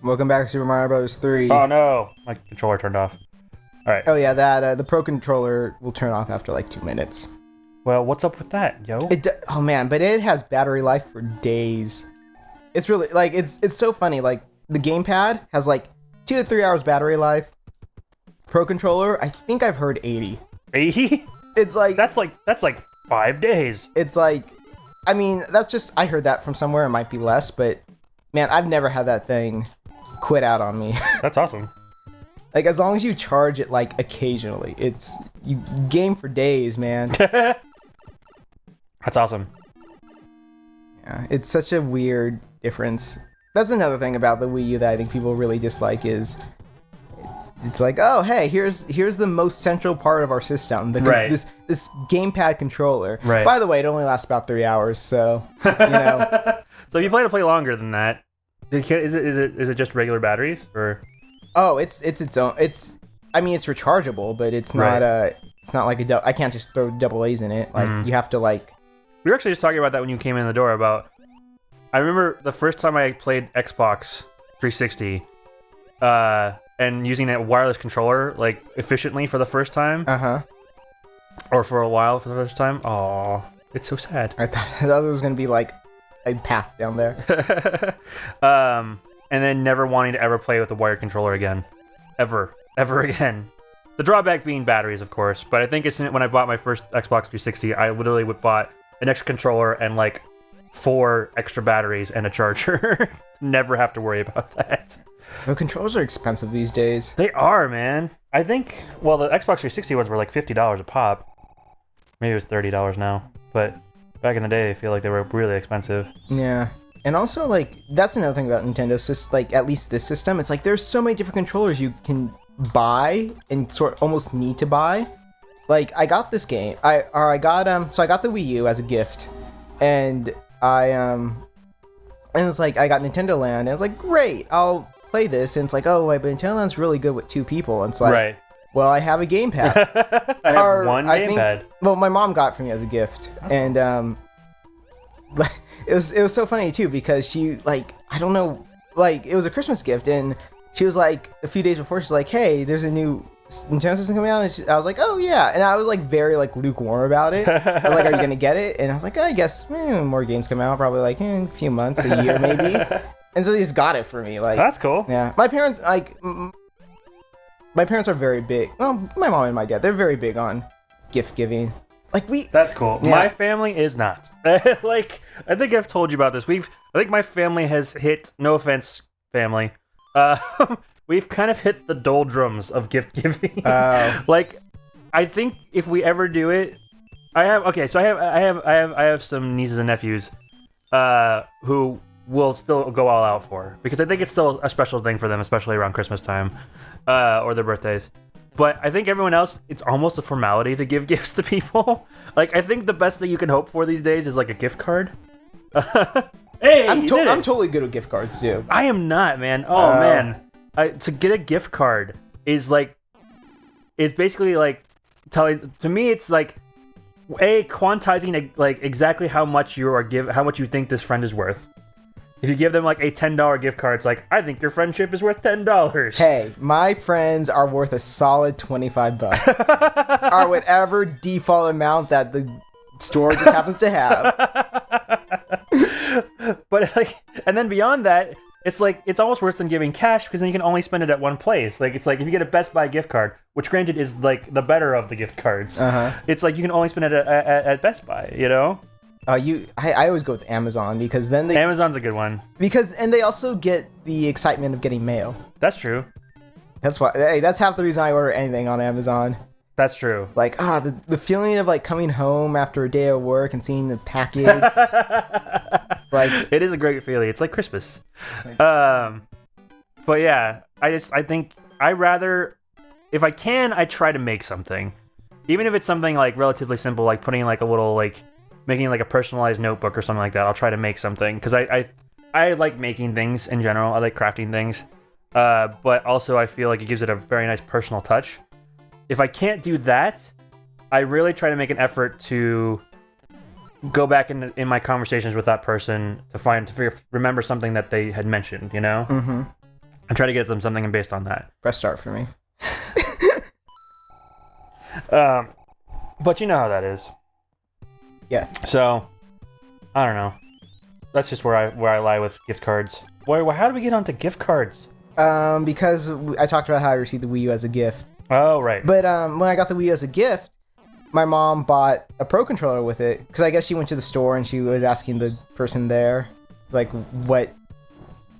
Welcome back to Super Mario Bros. 3. Oh no, my controller turned off. All right. Oh yeah, the Pro Controller will turn off after like 2 minutes. Well, what's up with that, yo? Oh man, but it has battery life for days. It's really like it's so funny. Like the gamepad has like 2 to 3 hours battery life. Pro Controller, I think I've heard 80. 80? It's like That's like 5 days. it's like, I mean, that's just I heard that from somewhere. It might be less, but man, I've never had that thing quit out on me. That's awesome. Like as long as you charge it like occasionally, you game for days, man. That's awesome. Yeah, it's such a weird difference. That's another thing about the Wii U that I think people really dislike is it's like, oh hey, here's the most central part of our system, Right. this gamepad controller. Right. By the way, it only lasts about 3 hours, so you know. So if you plan to play longer than that, is it just regular batteries or? Oh, it's its own. I mean, it's rechargeable, but it's not Right. it's not like I can't just throw double A's in it. Like you have to like. We were actually just talking about that when you came in the door about. I remember the first time I played Xbox 360, and using a wireless controller like efficiently for the first time. Or for a while for the first time. Oh, it's so sad. I thought it was gonna be like a path down there. And then never wanting to ever play with a wired controller again. Ever again. The drawback being batteries, of course, but I think it's when I bought my first Xbox 360, I literally bought an extra controller and like 4 extra batteries and a charger. Never have to worry about that. The controllers are expensive these days. They are, man. I think, well, the Xbox 360 ones were like $50 a pop. Maybe it was $30 now, but back in the day, I feel like they were really expensive. Yeah. And also, like, that's another thing about Nintendo, like, at least this system, it's like there's so many different controllers you can buy and almost need to buy. Like, I got this game, I got the Wii U as a gift, and and it's like, I got Nintendo Land, and it's like, great, I'll play this, and it's like, oh, wait, but Nintendo Land's really good with 2 people, and it's like, Right. well, I have a gamepad. I have one gamepad. Well, my mom got it for me as a gift, and it was so funny too because she like I don't know like it was a Christmas gift and she was like a few days before she's like, hey, there's a new Nintendo system coming out, and I was like, oh yeah, and I was like very like lukewarm about it. I was like, are you gonna get it? And I was like, I guess more games come out probably like in a few months, a year maybe. And so he just got it for me. Like That's cool. Yeah, my parents are very big. Well, my mom and my dad, they're very big on gift giving. Like That's cool. Yeah. My family is not. Like, I think I've told you about this. I think my family has hit, no offense, family, we've kind of hit the doldrums of gift giving. Like, I think if we ever do it, I have some nieces and nephews, who will still go all out for, because I think it's still a special thing for them, especially around Christmas time, or their birthdays. But I think everyone else, it's almost a formality to give gifts to people. Like, I think the best thing you can hope for these days is like a gift card. Hey, I'm totally good with gift cards too. I am not, man. Oh man, to get a gift card is like, it's basically like telling. To me, it's like quantizing like exactly how much how much you think this friend is worth. If you give them like a $10 gift card, it's like, I think your friendship is worth $10. Hey, my friends are worth a solid $25. Or whatever default amount that the store just happens to have. But like, and then beyond that, it's like, it's almost worse than giving cash, because then you can only spend it at one place. Like, it's like if you get a Best Buy gift card, which granted is like the better of the gift cards, it's like you can only spend it at Best Buy, you know? I always go with Amazon because then Amazon's a good one. And they also get the excitement of getting mail. That's true. That's why. Hey, that's half the reason I order anything on Amazon. That's true. Like the feeling of like coming home after a day of work and seeing the package. Like it is a great feeling. It's like Christmas. But yeah, I think if I can, I try to make something, even if it's something like relatively simple, like putting like a little like. Making like a personalized notebook or something like that. I'll try to make something because I like making things in general. I like crafting things, but also I feel like it gives it a very nice personal touch. If I can't do that, I really try to make an effort to go back in my conversations with that person to remember something that they had mentioned, you know? Mm-hmm. and try to get them something based on that. Press start for me. But you know how that is. Yes. So, I don't know. That's just where I lie with gift cards. How do we get onto gift cards? Because I talked about how I received the Wii U as a gift. Oh, right. But when I got the Wii U as a gift, my mom bought a Pro Controller with it. Because I guess she went to the store and she was asking the person there, like, what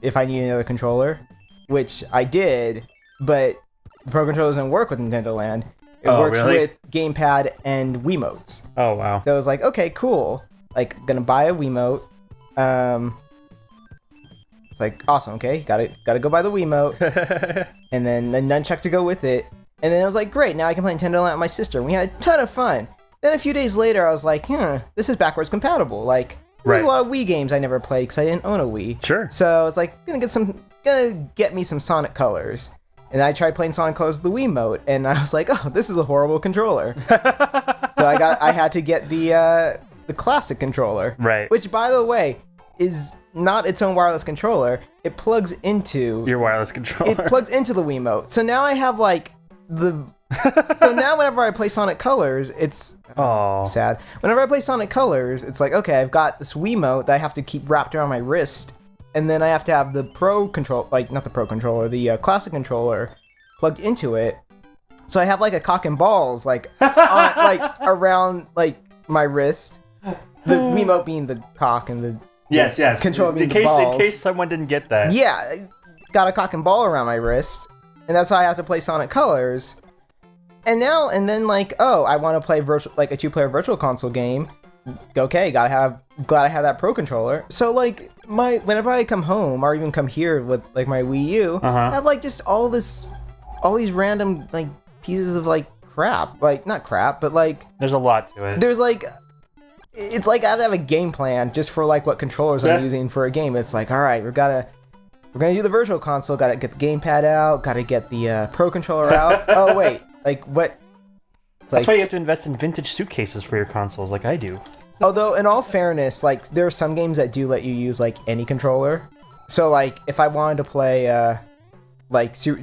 if I need another controller. Which I did, but the Pro Controller doesn't work with Nintendo Land. It works with Gamepad and Wiimotes. Oh, wow. So I was like, okay, cool. Like, gonna buy a Wiimote. It's like, awesome, okay, gotta go buy the Wiimote. And then a nunchuck to go with it. And then I was like, great, now I can play Nintendo Land with my sister. And we had a ton of fun. Then a few days later, I was like, this is backwards compatible. Like, there's a lot of Wii games I never played because I didn't own a Wii. Sure. So I was like, gonna get me some Sonic Colors. And I tried playing Sonic Colors with the Wiimote, and I was like, oh, this is a horrible controller. So I had to get the classic controller. Right. Which, by the way, is not its own wireless controller. It plugs into... Your wireless controller. It plugs into the Wiimote. So now I have, like, so now whenever I play Sonic Colors, it's... Oh. Sad. Whenever I play Sonic Colors, it's like, okay, I've got this Wiimote that I have to keep wrapped around my wrist. And then I have to have the Pro control, like, not the Pro controller, the classic controller plugged into it. So I have, like, a cock and balls, like, around, like, my wrist. The Wiimote being the cock and the yes. controller being the balls. In case someone didn't get that. Yeah, I got a cock and ball around my wrist. And that's how I have to play Sonic Colors. And then, like, oh, I want to play a 2-player virtual console game. Okay, glad I have that Pro controller. So, like, whenever I come home or even come here with, like, my Wii U, I have, like, just all these random, like, pieces of, like, crap. Like, not crap, but, like... There's a lot to it. There's, like... It's like I have to have a game plan just for, like, what controllers I'm using for a game. It's like, all right, we're gonna do the virtual console, gotta get the gamepad out, gotta get the Pro controller out. Oh, wait, like, what? That's why you have to invest in vintage suitcases for your consoles, like I do. Although, in all fairness, like, there are some games that do let you use, like, any controller. So, like, if I wanted to play, like, Super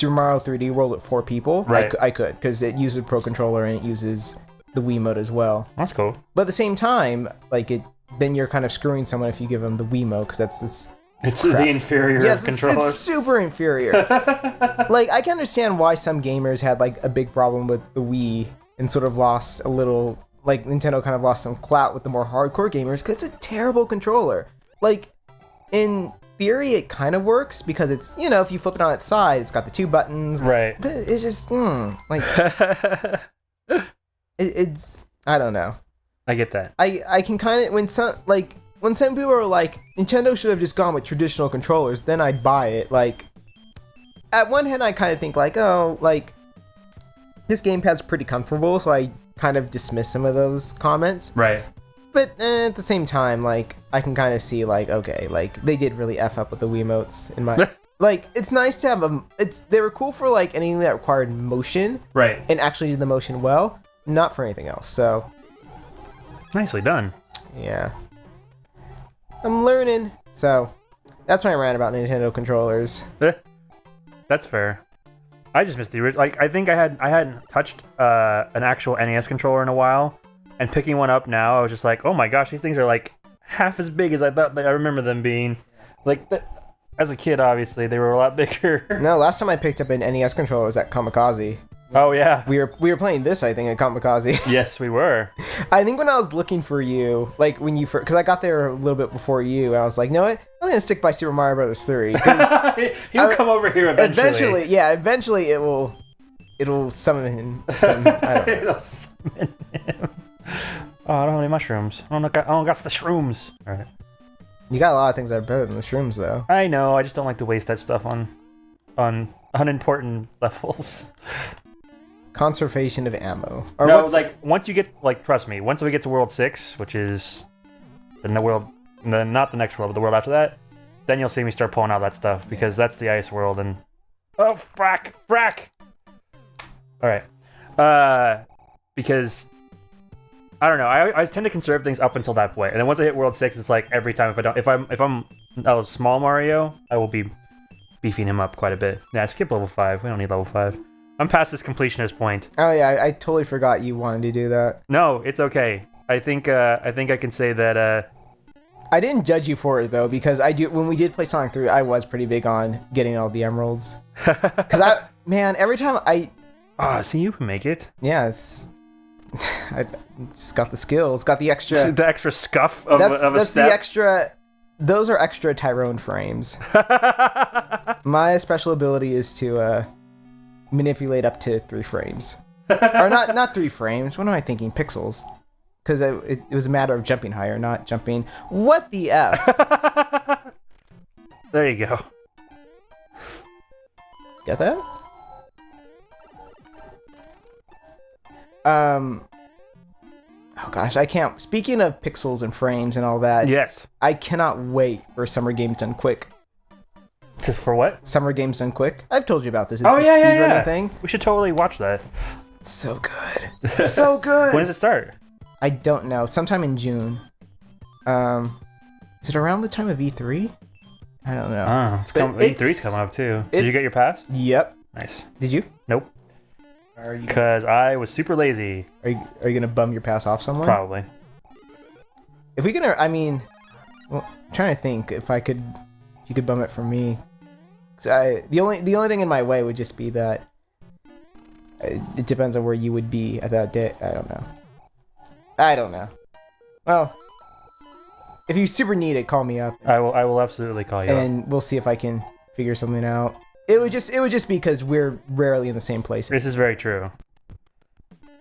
Mario 3D World with 4 people, right. I could, because it uses a Pro controller and it uses the Wiimote as well. That's cool. But at the same time, like, then you're kind of screwing someone if you give them the Wiimote, because that's this... It's crap. The inferior controller. It's super inferior. Like, I can understand why some gamers had, like, a big problem with the Wii and sort of lost a little... Like, Nintendo kind of lost some clout with the more hardcore gamers, because it's a terrible controller. Like, in theory, it kind of works, because it's, you know, if you flip it on its side, it's got the 2 buttons. Right. But it's just, like... it's... I don't know. I get that. I can kind of... When some people are like, Nintendo should have just gone with traditional controllers, then I'd buy it. Like, at one hand, I kind of think, like, oh, like, this gamepad's pretty comfortable, so I kind of dismiss some of those comments. Right. But at the same time, like, I can kind of see, like, okay, like, they did really F up with the Wiimotes in my... Like, it's nice to have they were cool for, like, anything that required motion. Right. And actually did the motion well, not for anything else, so... Nicely done. Yeah. I'm learning. So, that's my rant about Nintendo controllers. That's fair. I just missed the original. Like, I think I hadn't touched an actual NES controller in a while, and picking one up now, I was just like, oh my gosh, these things are like half as big as I thought. Like, I remember them being. Like, as a kid, obviously, they were a lot bigger. No, last time I picked up an NES controller was at Kamikaze. Oh yeah, we were playing this, I think, at Kamikaze. Yes, we were. I think when I was looking for you, like when you first, because I got there a little bit before you, and I was like, you know what? I'm gonna stick by Super Mario Brothers 3. He'll come over here eventually. Eventually it will summon him. I don't know. It'll summon him. Oh, I don't have any mushrooms. I don't got the shrooms. All right. You got a lot of things that are better than the shrooms, though. I know. I just don't like to waste that stuff on unimportant levels. Conservation of ammo. Or no, like, once you get, like, trust me, once we get to World 6, which is not the next world, but the world after that, then you'll see me start pulling out that stuff, because that's the ice world, and... Oh, frack! Alright. Because... I don't know, I tend to conserve things up until that point, and then once I hit World 6, it's like, every time if I'm a small Mario, I will be beefing him up quite a bit. Yeah, skip level 5. We don't need level 5. I'm past this completionist point. Oh yeah, I totally forgot you wanted to do that. No, it's okay. I think I can say that. I didn't judge you for it though, because when we did play Sonic 3, I was pretty big on getting all the emeralds. Because every time see, you can make it. Yeah, I just got the skills, got the extra. The extra scuff of a step. That's the extra. Those are extra Tyrone frames. My special ability is to manipulate up to 3 frames, or not 3 frames. What am I thinking? Pixels. Because it was a matter of jumping higher, not jumping. What the F? There you go. Get that? Oh gosh, I can't. Speaking of pixels and frames and all that. Yes. I cannot wait for Summer Games Done Quick. For what? Summer Games Done Quick. I've told you about this. It's yeah. thing. We should totally watch that. It's so good. So good. When does it start? I don't know. Sometime in June. Is it around the time of E3? I don't know. E3's coming up too. Did you get your pass? Yep. Nice. Did you? Nope. Because I was super lazy. Are you gonna bum your pass off someone? Probably. If we gonna, I'm trying to think if you could bum it for me. The only thing in my way would just be that it depends on where you would be at that day. I don't know. Well, if you super need it, call me up. I will absolutely call you up. And we'll see if I can figure something out. It would just be because we're rarely in the same place. This is very true.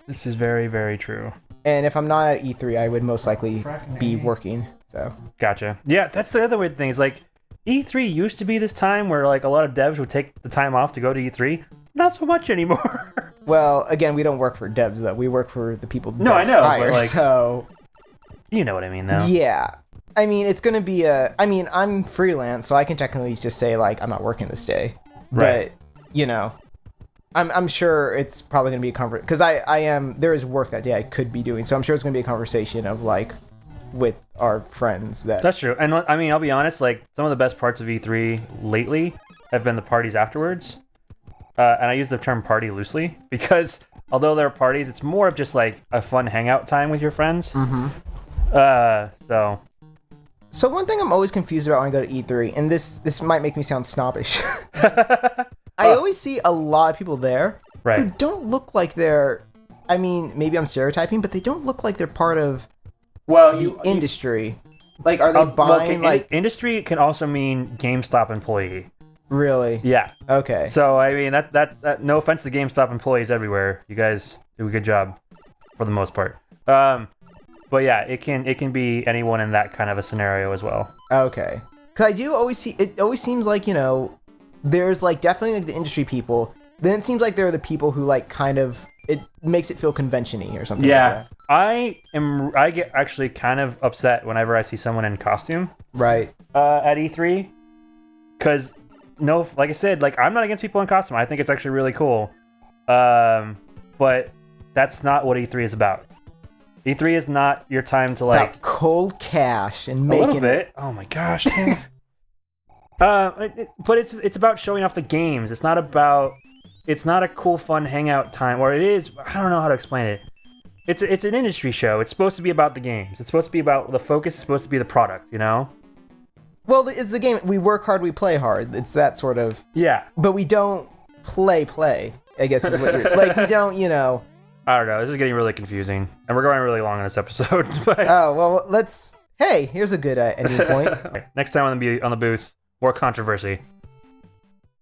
This is very, very true. And if I'm not at E3, I would most likely be working. So gotcha. Yeah, that's the other weird thing. Is like E3 used to be this time where like a lot of devs would take the time off to go to E3. Not so much anymore. Well, again, we don't work for devs though. We work for the people. No, I know, hire, but like, so you know what I mean, though. Yeah. I mean, it's gonna be I'm freelance, so I can technically just say like I'm not working this day. Right. But I'm sure it's probably gonna be a conversation because I am. There is work that day I could be doing, so I'm sure it's gonna be a conversation of like with our friends that. That's true, and I mean, I'll be honest. Like some of the best parts of E3 lately have been the parties afterwards, and I use the term party loosely because although there are parties, it's more of just like a fun hangout time with your friends. Mm-hmm. So one thing I'm always confused about when I go to E3, and this might make me sound snobbish. I always see a lot of people there who don't look like they're. I mean, maybe I'm stereotyping, but they don't look like they're part of the industry. Like, are they buying industry can also mean GameStop employee. Really? Yeah. Okay. So I mean that no offense to GameStop employees everywhere, you guys do a good job for the most part. But yeah, it can be anyone in that kind of a scenario as well. Okay. Because I do always see, it always seems like, there's like definitely like the industry people. Then it seems like they're the people who like kind of, it makes it feel convention-y or something like that. I get actually kind of upset whenever I see someone in costume. Right. At E3. Because, like I said, like I'm not against people in costume. I think it's actually really cool. But that's not what E3 is about. E3 is not your time to like that cold cash and making a little bit. Oh my gosh, Tim. But it's about showing off the games. It's not a cool fun hangout time, or it is. I don't know how to explain it. It's an industry show. It's supposed to be about the games. It's supposed to be about the focus. Is supposed to be the product. Well, it's the game. We work hard. We play hard. It's that sort of. Yeah. But we don't play. I guess is what you're like. We don't. I don't know. This is getting really confusing, and we're going really long in this episode. But... Oh well, Hey, here's a good ending point. Next time on the booth, more controversy.